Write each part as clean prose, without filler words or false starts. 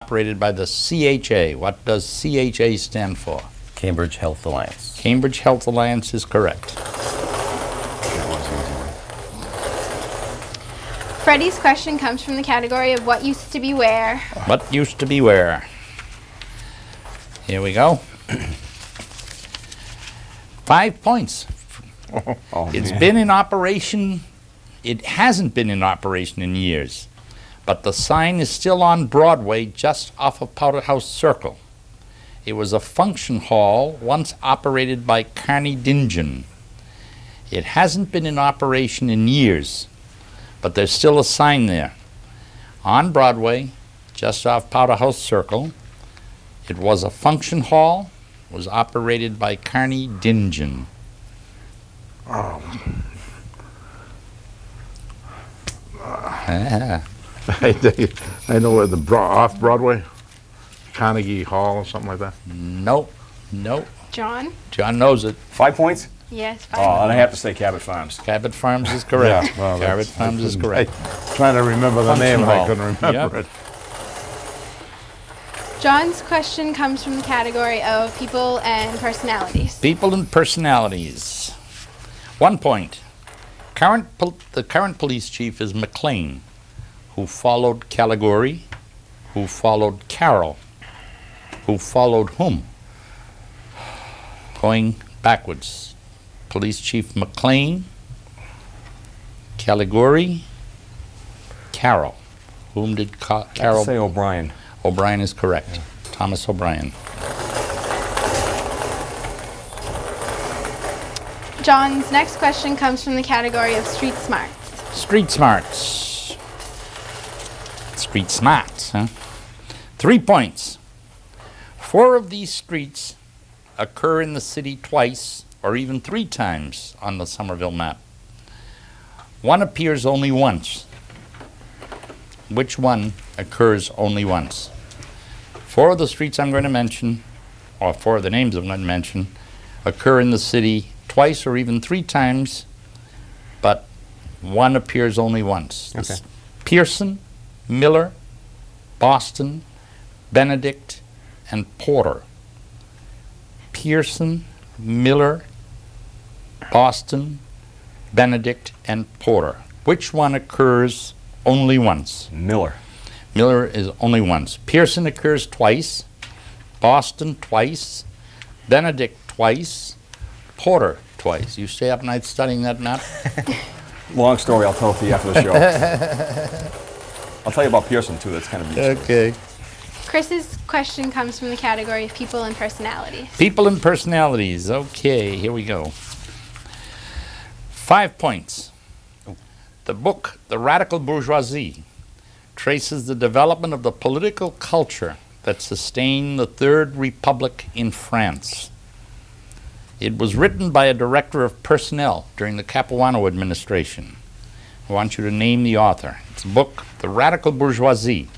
operated by the CHA. What does CHA stand for? Cambridge Health Alliance. Cambridge Health Alliance is correct. Freddie's question comes from the category of what used to be where. What used to be where? Here we go. 5 points. It's been in operation. It hasn't been in operation in years, but the sign is still on Broadway just off of Powder House Circle. It was a function hall once operated by Carney Dingen. It hasn't been in operation in years, but there's still a sign there. On Broadway, just off Powder House Circle. It was a function hall, was operated by Carney Dingen. Oh. Ah. I know where off Broadway, Carnegie Hall or something like that. Nope, nope. John? John knows it. 5 points? Yes, 5 Oh, and I have to say Cabot Farms. Cabot Farms is correct. Yeah, well, Cabot Farms is correct. Trying to remember the Function name and I hall. couldn't remember Yep. it. John's question comes from the category of people and personalities. People and personalities. 1 point. The current police chief is McLean, who followed Caligari, who followed Carroll, who followed whom? Going backwards. Police Chief McLean, Caligari, Carroll. Whom did Carroll? Say O'Brien. O'Brien is correct. Yeah. Thomas O'Brien. John's next question comes from the category of street smarts. Street smarts. Street smarts, huh? 3 points. 4 of these streets occur in the city twice or even 3 times on the Somerville map. One appears only once. Which one occurs only once? 4 of the streets I'm going to mention, or 4 of the names I'm going to mention, occur in the city twice or even 3 times, but one appears only once. Okay. Pearson, Miller, Boston, Benedict, and Porter. Pearson, Miller, Boston, Benedict, and Porter. Which one occurs only once? Miller. Miller is only once. Pearson occurs twice, Boston twice, Benedict twice, Porter twice. You stay up night studying that map? Long story, I'll tell it to you after the show. I'll tell you about Pearson, too. That's kind of neat. Okay. Chris's question comes from the category of people and personalities. People and personalities. Okay, here we go. 5 points. The book, The Radical Bourgeoisie, traces the development of the political culture that sustained the Third Republic in France. It was written by a director of personnel during the Capuano administration. I want you to name the author. It's a book, The Radical Bourgeoisie,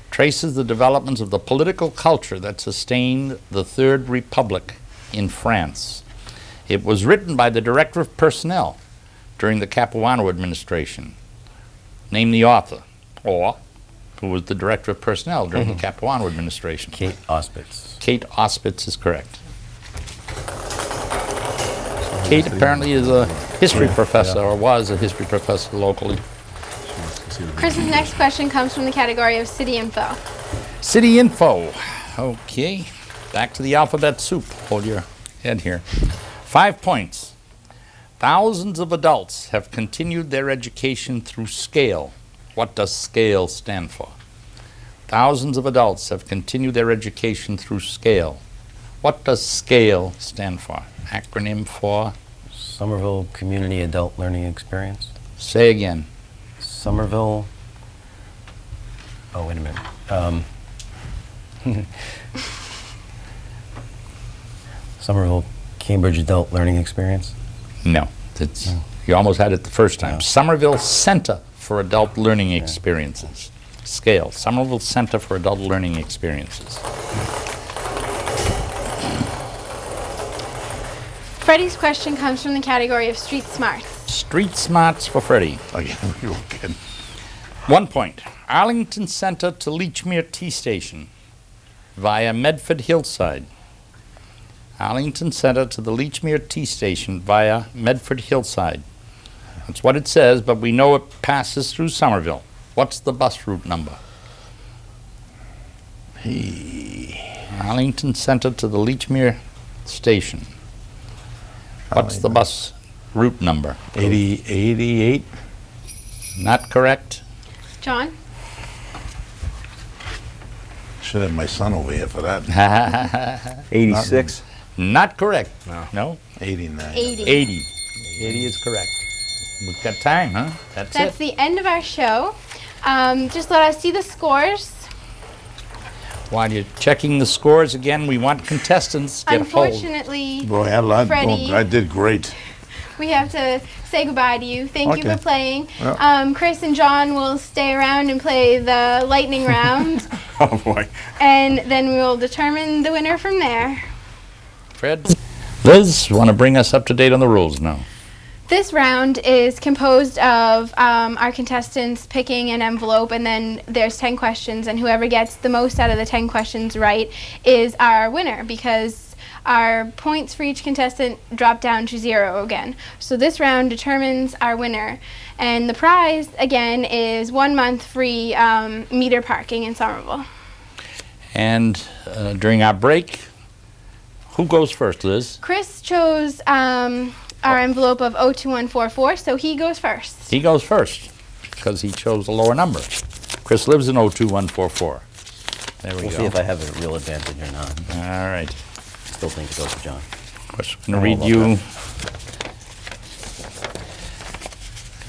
traces the developments of the political culture that sustained the Third Republic in France. It was written by the director of personnel during the Capuano administration. Name the author, or who was the director of personnel during the Capuano administration. Kate Auspitz. Kate Auspitz is correct. Kate apparently is a history professor, or was a history professor locally. Chris's next question comes from the category of city info. City info. Okay, back to the alphabet soup. Hold your head here. 5 points. Thousands of adults have continued their education through SCALE. What does SCALE stand for? Thousands of adults have continued their education through SCALE. What does SCALE stand for? Acronym for? Somerville Community Adult Learning Experience. Say again. Somerville. Oh, wait a minute. Somerville Cambridge Adult Learning Experience. No. You almost had it the first time. No. Somerville Center for Adult Learning Experiences. SCALE. Somerville Center for Adult Learning Experiences. Freddie's question comes from the category of street smarts. Street smarts for Freddie. Again, you were kidding. 1 point. Arlington Center to Leechmere T Station via Medford Hillside. Arlington Center to the Leechmere T Station via Medford Hillside. That's what it says, but we know it passes through Somerville. What's the bus route number? Arlington Center to the Leechmere Station. What's the bus route number? 88? Not correct. John? Should have my son over here for that. 86. Not correct. No? 89. 80. 80. 80 is correct. We've got time, huh? That's That's it. the end of our show. Just let us see the scores. While you're checking the scores again, we want contestants to get hold. Unfortunately, Boy, Freddie. I did great. we have to say goodbye to you. Thank you Okay. for playing. Yeah. Chris and John will stay around and play the lightning round, Oh boy. and then we will determine the winner from there. Fred? Liz, want to bring us up to date on the rules now? This round is composed of our contestants picking an envelope, and then there's 10 questions, and whoever gets the most out of the 10 questions right is our winner, because our points for each contestant drop down to 0 again. So this round determines our winner, and the prize, again, is 1 month free meter parking in Somerville. And during our break, who goes first, Liz? Chris chose our envelope of 02144, so he goes first. He goes first because he chose the lower number. Chris lives in 02144. There we We'll go. see if I have a real advantage or not. All right. Still think it goes to John. Of course, I'm going to read you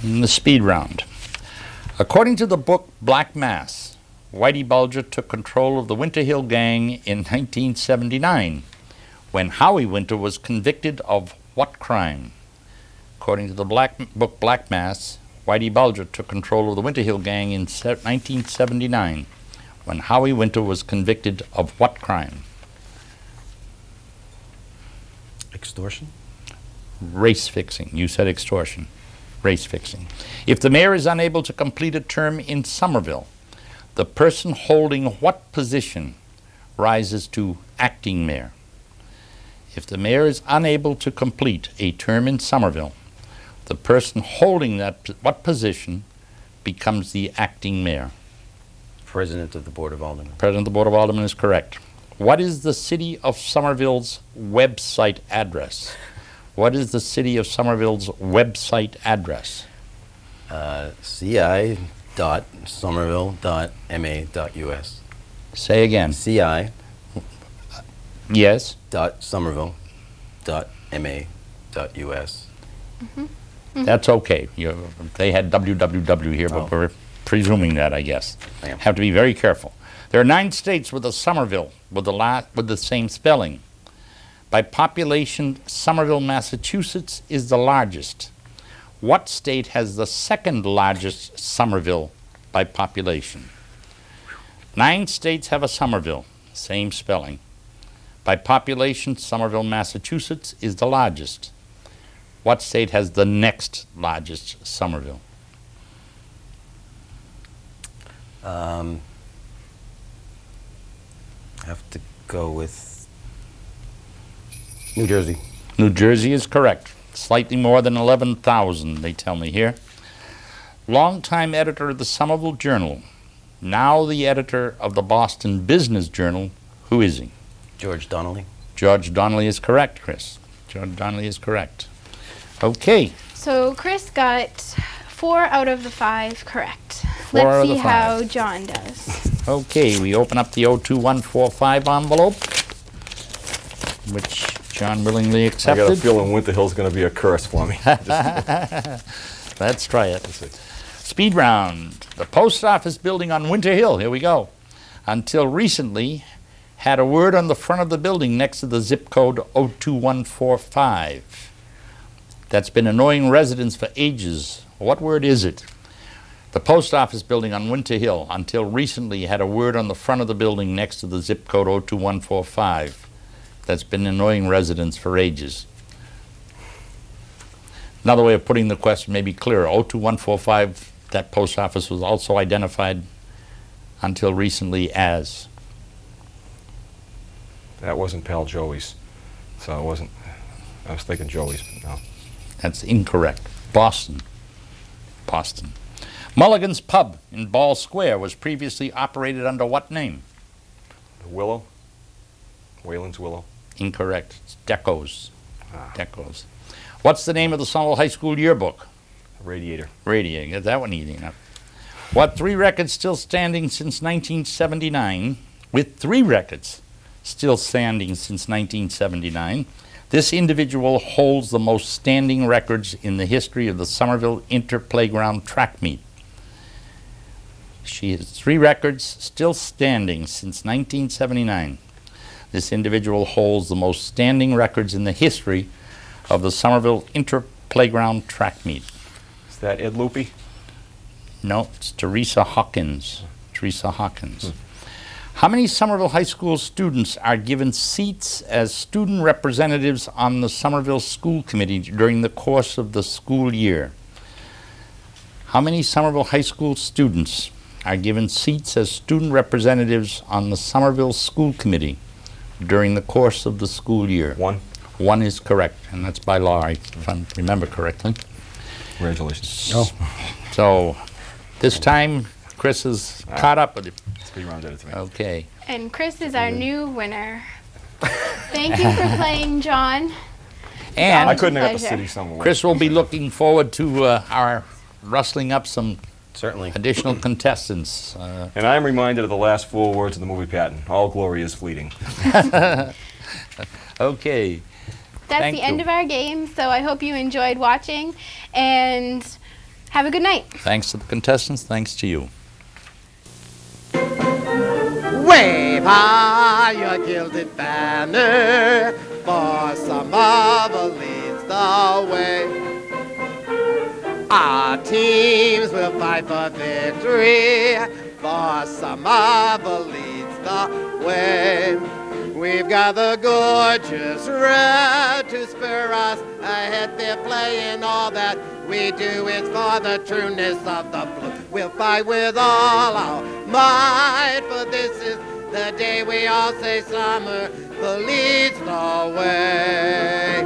in the speed round. According to the book Black Mass, Whitey Bulger took control of the Winter Hill Gang in 1979 when Howie Winter was convicted of what crime? According to the book Black Mass, Whitey Bulger took control of the Winter Hill Gang in 1979 when Howie Winter was convicted of what crime? Extortion? Race fixing. You said extortion. Race fixing. If the mayor is unable to complete a term in Somerville, the person holding what position rises to acting mayor? If the mayor is unable to complete a term in Somerville, the person holding what position becomes the acting mayor? President of the Board of Aldermen. President of the Board of Aldermen is correct. What is the City of Somerville's website address? What is the City of Somerville's website address? ci.somerville.ma.us. Say again. ci.somerville.ma.us. Yes. That's okay. They had www here, but we're presuming that, I guess. I am. Have to be very careful. There are 9 states with a Somerville with the same spelling. By population, Somerville, Massachusetts is the largest. What state has the second largest Somerville by population? 9 states have a Somerville, same spelling. By population, Somerville, Massachusetts is the largest. What state has the next largest Somerville? Have to go with New Jersey. New Jersey is correct. Slightly more than 11,000, they tell me here. Longtime editor of the Somerville Journal, now the editor of the Boston Business Journal. Who is he? George Donnelly. George Donnelly is correct, Chris. George Donnelly is correct. Okay. So Chris got 4 out of the 5 correct. 4 out of Let's the see 5. how John does. Okay, we open up the 02145 envelope, which John willingly I got a accepted. feeling Winter Hill's going to be a curse for me. Let's try it. Speed round. The post office building on Winter Hill, here we go, until recently had a word on the front of the building next to the zip code 02145. That's been annoying residents for ages. What word is it? The post office building on Winter Hill until recently had a word on the front of the building next to the zip code 02145. That's been annoying residents for ages. Another way of putting the question may be clearer. 02145 That post office was also identified until recently as. That wasn't Pal Joey's, so it wasn't. I was thinking Joey's, but no. That's incorrect. Boston. Boston. Mulligan's Pub in Ball Square was previously operated under what name? The Willow? Wayland's Willow? Incorrect. It's Deco's. Deco's. What's the name of the Somerville High School yearbook? Radiator. Radiating. Get that one easy enough. What three records still standing since 1979? With three records still standing since 1979, this individual holds the most standing records in the history of the Somerville Inter-Playground Track Meet. She has three records still standing since 1979. This individual holds the most standing records in the history of the Somerville Inter-Playground Track Meet. Is that Ed Loopy? No, it's Teresa Hawkins. Teresa Hawkins. How many Somerville High School students are given seats as student representatives on the Somerville School Committee during the course of the school year? How many Somerville High School students are given seats as student representatives on the Somerville School Committee during the course of the school year? One. One is correct, and that's by law, if I remember correctly. Congratulations. So this time, Chris is caught up with it. 3 rounds out of 3. Okay. And Chris is our new winner. Thank you for playing, John. And I couldn't have got the Pleasure. city somewhere. Chris will be looking forward to our rustling up some Certainly. additional contestants. And I am reminded of the last 4 words of the movie Patton. All glory is fleeting. Okay. That's Thank the end you. of our game, so I hope you enjoyed watching, and have a good night. Thanks to the contestants. Thanks to you. Wave high your gilded banner, for Somerville leads the way. Our teams will fight for victory, for Somerville leads the way. We've got the gorgeous red to spur us ahead. They're playing all that we do. It's for the trueness of the blue. We'll fight with all our might, for this is the day we all say Somerville leads the way.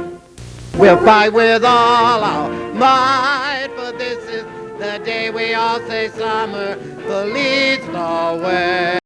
We'll fight with all our might, for this is the day we all say Somerville leads the way.